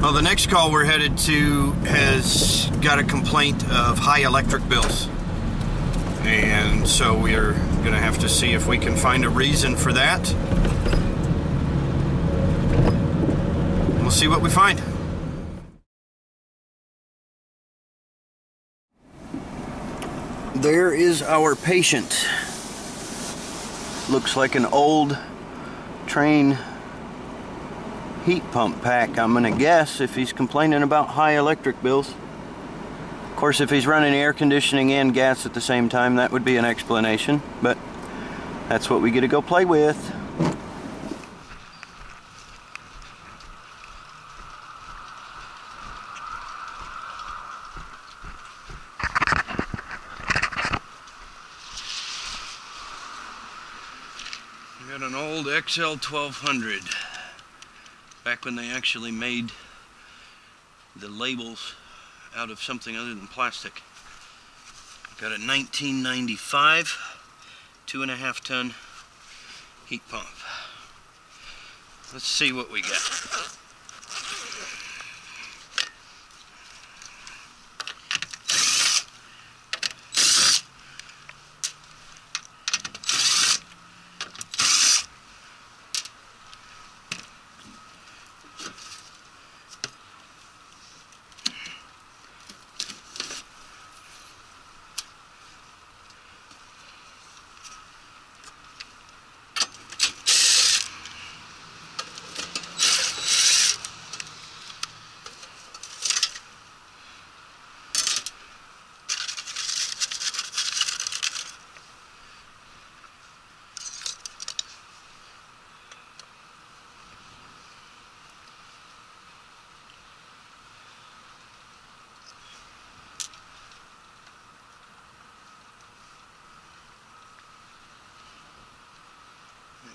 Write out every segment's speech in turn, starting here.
Well, the next call we're headed to has got a complaint of high electric bills. And so we're going to have to see if we can find a reason for that. We'll see what we find. There is our patient. Looks like an old train heat pump pack, I'm gonna guess, if he's complaining about high electric bills. Of course, if he's running air conditioning and gas at the same time, that would be an explanation, but that's what we get to go play with. We got an old XL 1200. Back when they actually made the labels out of something other than plastic. Got a 1995 2.5 ton heat pump. Let's see what we got.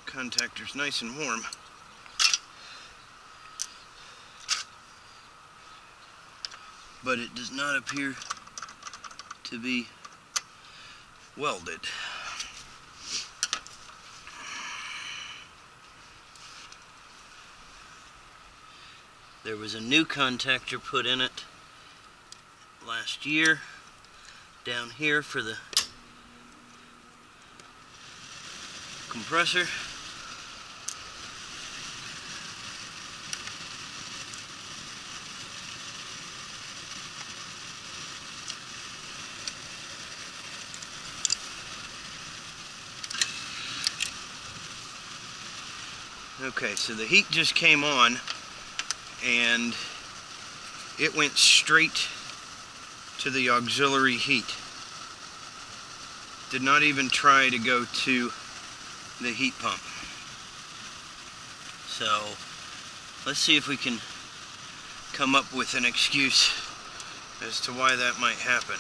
Contactor's nice and warm. But it does not appear to be welded. There was a new contactor put in it last year down here for the compressor. Okay, so the heat just came on and it went straight to the auxiliary heat. Did not even try to go to the heat pump. So let's see if we can come up with an excuse as to why that might happen.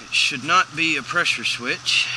It should not be a pressure switch.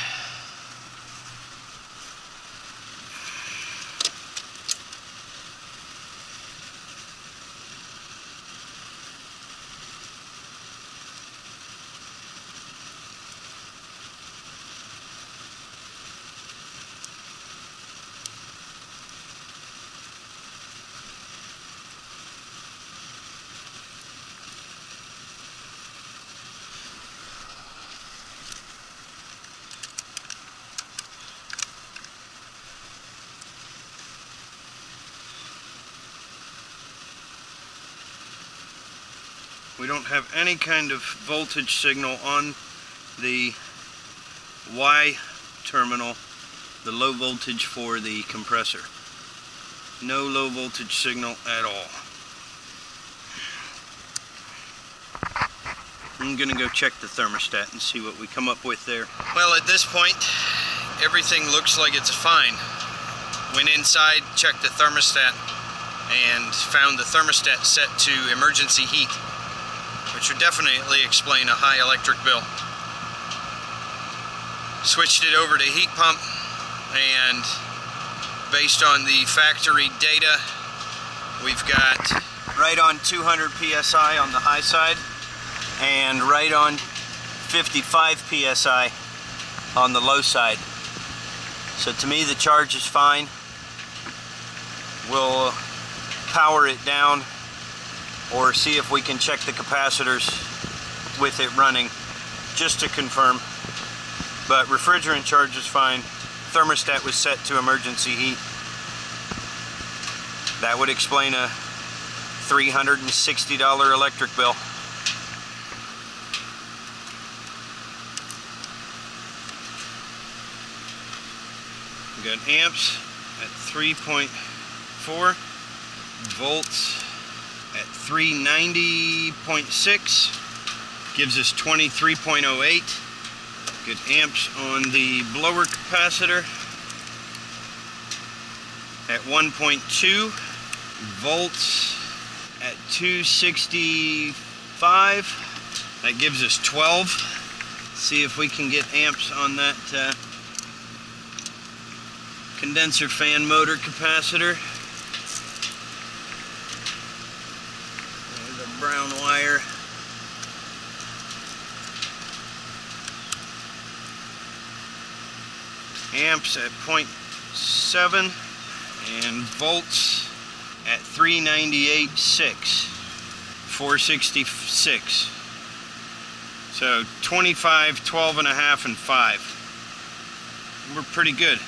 We don't have any kind of voltage signal on the Y terminal, the low voltage for the compressor. No low voltage signal at all. I'm gonna go check the thermostat and see what we come up with there. Well, at this point, everything looks like it's fine. Went inside, checked the thermostat, and found the thermostat set to emergency heat, which would definitely explain a high electric bill. Switched it over to heat pump, and based on the factory data We've got right on 200 psi on the high side and right on 55 psi on the low side. So to me the charge is fine. We'll power it down or see if we can check the capacitors with it running just to confirm. But refrigerant charge is fine. Thermostat was set to emergency heat. That would explain a $360 electric bill. We got amps at 3.4, volts at 390.6, gives us 23.08. Good amps on the blower capacitor at 1.2, volts at 265. That gives us 12. See if we can get amps on that condenser fan motor capacitor. There's a brown wire. Amps at 0.7 and volts at 398.6, 466. So 25, 12 and a half, and 5. We're pretty good.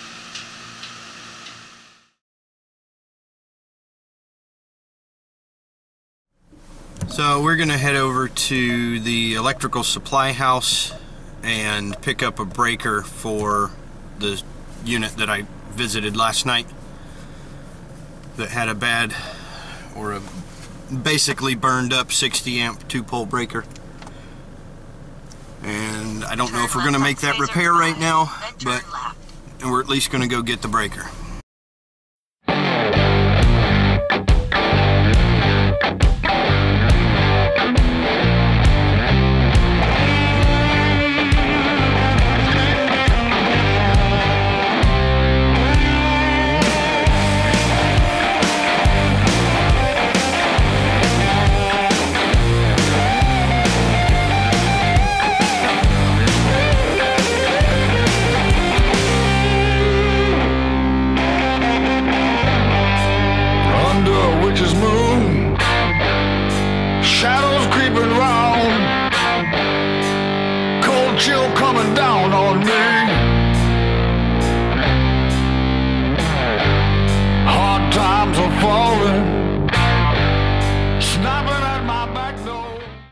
So we're going to head over to the electrical supply house and pick up a breaker for the unit that I visited last night that had a bad, or a basically burned up 60 amp 2-pole breaker. And I don't know if we're going to make that repair right now, but we're at least going to go get the breaker.